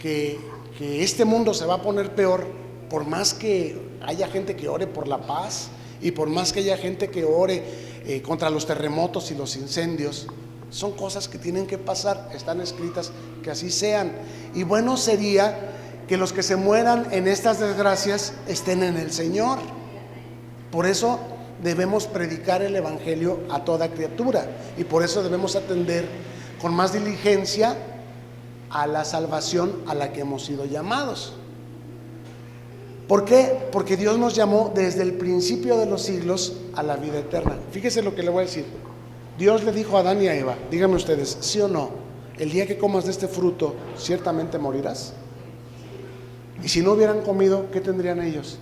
que este mundo se va a poner peor, por más que haya gente que ore por la paz y por más que haya gente que ore contra los terremotos y los incendios. Son cosas que tienen que pasar, están escritas, que así sean. Y bueno sería que los que se mueran en estas desgracias estén en el Señor. Por eso debemos predicar el evangelio a toda criatura, y por eso debemos atender con más diligencia a la salvación a la que hemos sido llamados. ¿Por qué? Porque Dios nos llamó desde el principio de los siglos a la vida eterna. Fíjese lo que le voy a decir. Dios le dijo a Adán y a Eva, díganme ustedes, ¿sí o no? El día que comas de este fruto, ciertamente morirás. Y si no hubieran comido, ¿qué tendrían ellos?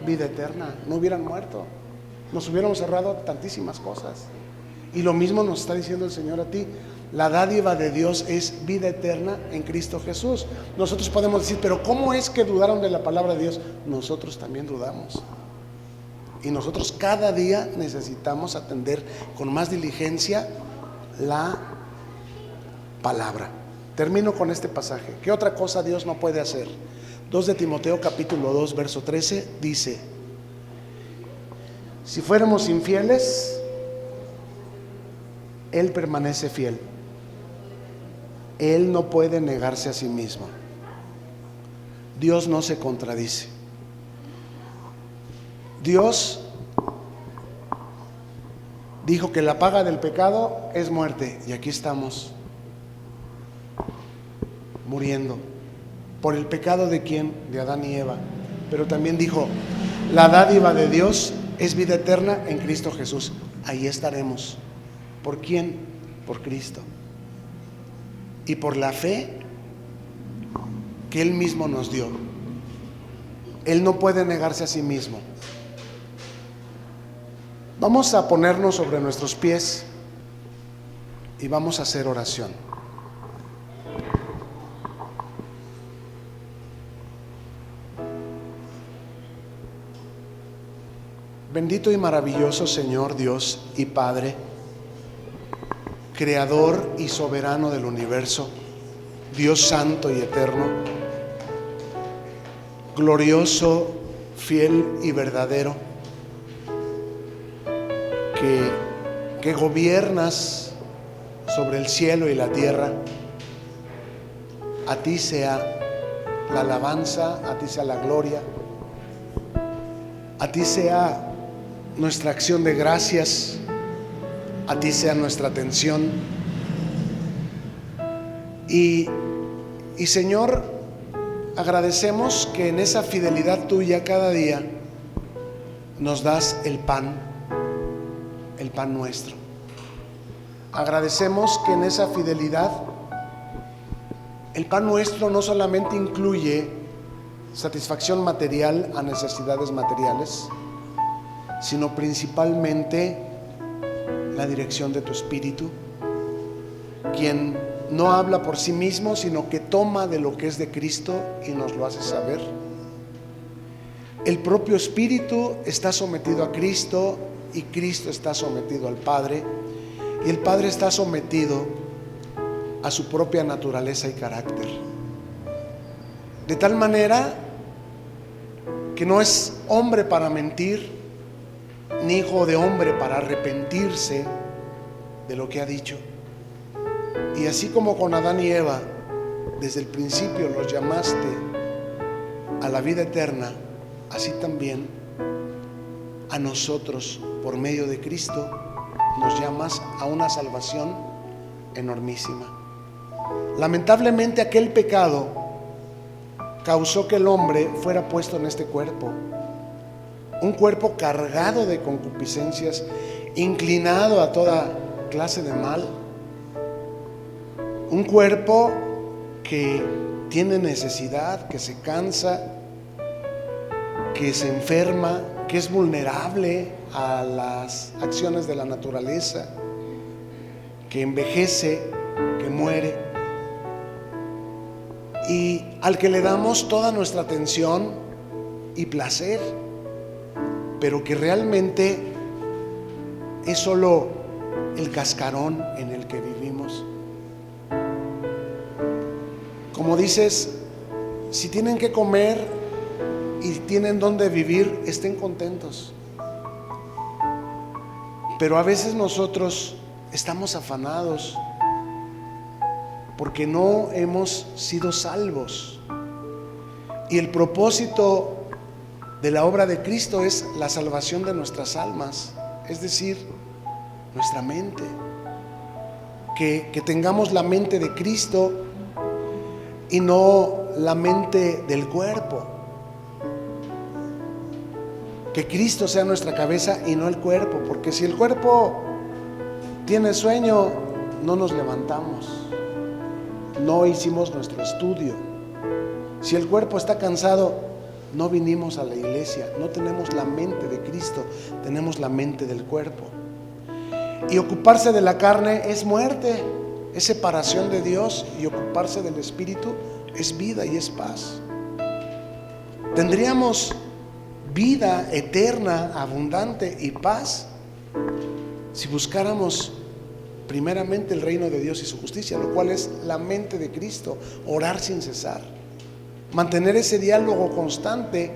Vida eterna, no hubieran muerto. Nos hubiéramos ahorrado tantísimas cosas. Y lo mismo nos está diciendo el Señor a ti. La dádiva de Dios es vida eterna en Cristo Jesús. Nosotros podemos decir, pero ¿cómo es que dudaron de la palabra de Dios? Nosotros también dudamos. Y nosotros cada día necesitamos atender con más diligencia la palabra. Termino con este pasaje. ¿Qué otra cosa Dios no puede hacer? 2 de Timoteo capítulo 2 verso 13 dice: si fuéramos infieles, Él permanece fiel. Él no puede negarse a sí mismo. Dios no se contradice. Dios dijo que la paga del pecado es muerte, y aquí estamos muriendo. ¿Por el pecado de quién? De Adán y Eva. Pero también dijo, la dádiva de Dios es vida eterna en Cristo Jesús. Ahí estaremos. ¿Por quién? Por Cristo. Y por la fe que Él mismo nos dio. Él no puede negarse a sí mismo. Vamos a ponernos sobre nuestros pies y vamos a hacer oración. Bendito y maravilloso Señor Dios y Padre, Creador y soberano del universo, Dios santo y eterno, glorioso, fiel y verdadero, que gobiernas sobre el cielo y la tierra. A ti sea la alabanza, a ti sea la gloria, a ti sea nuestra acción de gracias, a ti sea nuestra atención. Y Señor, agradecemos que en esa fidelidad tuya cada día nos das el pan nuestro. Agradecemos que en esa fidelidad el pan nuestro no solamente incluye satisfacción material a necesidades materiales, sino principalmente la dirección de tu Espíritu, quien no habla por sí mismo, sino que toma de lo que es de Cristo y nos lo hace saber. El propio Espíritu está sometido a Cristo y Cristo está sometido al Padre, y el Padre está sometido a su propia naturaleza y carácter, de tal manera que no es hombre para mentir, ni hijo de hombre para arrepentirse de lo que ha dicho. Y así como con Adán y Eva desde el principio los llamaste a la vida eterna, así también a nosotros por medio de Cristo nos llamas a una salvación enormísima. Lamentablemente aquel pecado causó que el hombre fuera puesto en este cuerpo, un cuerpo cargado de concupiscencias, inclinado a toda clase de mal, un cuerpo que tiene necesidad, que se cansa, que se enferma, que es vulnerable a las acciones de la naturaleza, que envejece, que muere, y al que le damos toda nuestra atención y placer, pero que realmente es solo el cascarón en el que vivimos. Como dices, si tienen que comer y tienen donde vivir, estén contentos. Pero a veces nosotros estamos afanados porque no hemos sido salvos. Y el propósito de la obra de Cristo es la salvación de nuestras almas, es decir, nuestra mente. Que tengamos la mente de Cristo y no la mente del cuerpo. Que Cristo sea nuestra cabeza y no el cuerpo, porque si el cuerpo tiene sueño, no nos levantamos, no hicimos nuestro estudio. Si el cuerpo está cansado, no vinimos a la iglesia, no tenemos la mente de Cristo, tenemos la mente del cuerpo. Y ocuparse de la carne es muerte, es separación de Dios, y ocuparse del Espíritu es vida y es paz. Tendríamos vida eterna, abundante y paz si buscáramos primeramente el reino de Dios y su justicia, lo cual es la mente de Cristo, orar sin cesar, mantener ese diálogo constante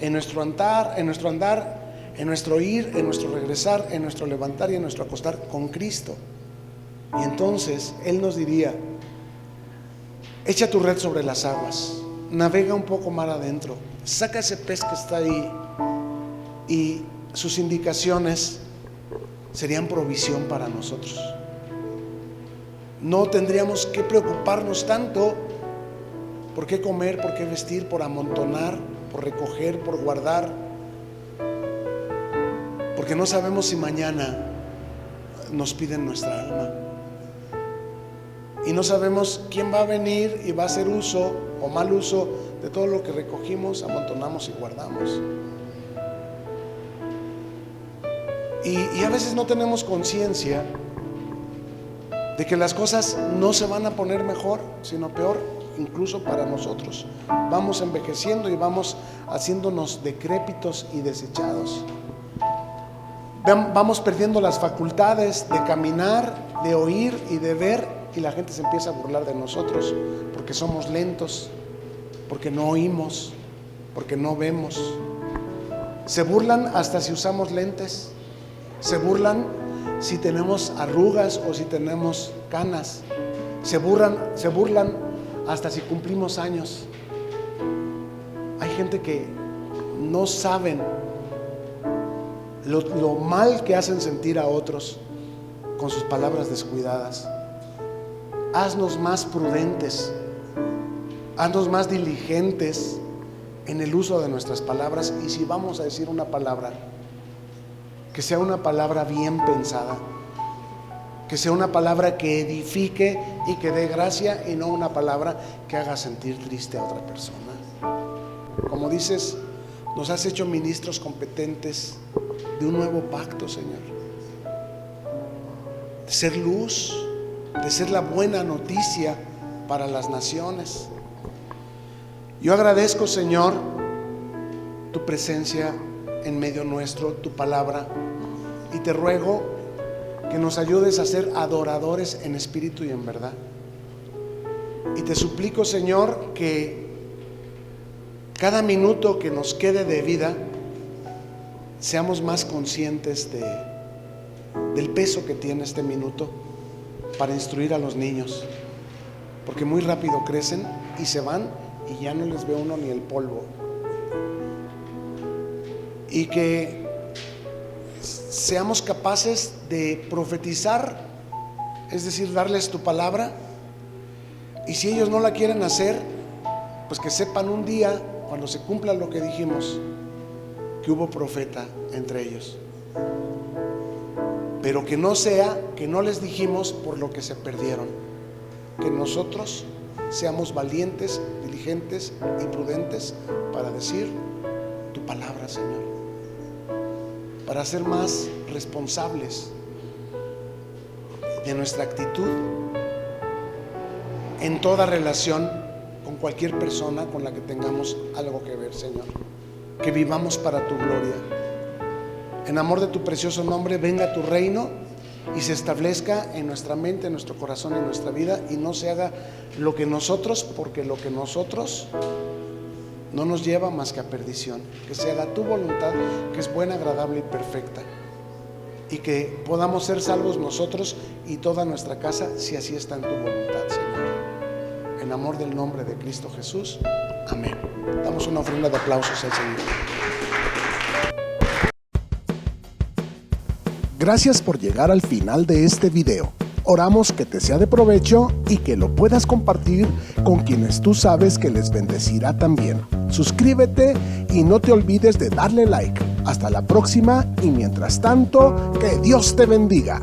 en nuestro andar, en nuestro ir, en nuestro regresar, en nuestro levantar y en nuestro acostar con Cristo. Y entonces Él nos diría: echa tu red sobre las aguas, navega un poco mar adentro, saca ese pez que está ahí, y sus indicaciones serían provisión para nosotros. No tendríamos que preocuparnos tanto por qué comer, por qué vestir, por amontonar, por recoger, por guardar, porque no sabemos si mañana nos piden nuestra alma, y no sabemos quién va a venir y va a hacer uso o mal uso de todo lo que recogimos, amontonamos y guardamos. Y a veces no tenemos conciencia de que las cosas no se van a poner mejor, sino peor, incluso para nosotros. Vamos envejeciendo y vamos haciéndonos decrépitos y desechados. Vamos perdiendo las facultades de caminar, de oír y de ver, y la gente se empieza a burlar de nosotros porque somos lentos, porque no oímos, porque no vemos. Se burlan hasta si usamos lentes, se burlan si tenemos arrugas o si tenemos canas, se burlan hasta si cumplimos años. Hay gente que no saben lo mal que hacen sentir a otros con sus palabras descuidadas. Haznos más prudentes, haznos más diligentes en el uso de nuestras palabras, y si vamos a decir una palabra, que sea una palabra bien pensada, que sea una palabra que edifique y que dé gracia, y no una palabra que haga sentir triste a otra persona. Como dices, nos has hecho ministros competentes de un nuevo pacto, Señor, de ser luz, de ser la buena noticia para las naciones. Yo agradezco, Señor, tu presencia en medio nuestro, tu palabra, y te ruego que nos ayudes a ser adoradores en espíritu y en verdad. Y te suplico, Señor, que cada minuto que nos quede de vida seamos más conscientes del peso que tiene este minuto para instruir a los niños, porque muy rápido crecen y se van y ya no les ve uno ni el polvo. Y que seamos capaces de profetizar, es decir, darles tu palabra, y si ellos no la quieren hacer, pues que sepan un día, cuando se cumpla lo que dijimos, que hubo profeta entre ellos. Pero que no sea que no les dijimos por lo que se perdieron. Que nosotros seamos valientes, diligentes y prudentes para decir tu palabra, Señor, para ser más responsables de nuestra actitud en toda relación con cualquier persona con la que tengamos algo que ver, Señor. Que vivamos para tu gloria. En amor de tu precioso nombre, venga tu reino y se establezca en nuestra mente, en nuestro corazón, en nuestra vida, y no se haga lo que nosotros, porque lo que nosotros no nos lleva más que a perdición. Que se haga tu voluntad, que es buena, agradable y perfecta. y que podamos ser salvos nosotros y toda nuestra casa, si así está en tu voluntad, Señor. En amor del nombre de Cristo Jesús, amén. Damos una ofrenda de aplausos al Señor. Gracias por llegar al final de este video. Oramos que te sea de provecho y que lo puedas compartir con quienes tú sabes que les bendecirá también. Suscríbete y no te olvides de darle like. Hasta la próxima y mientras tanto, que Dios te bendiga.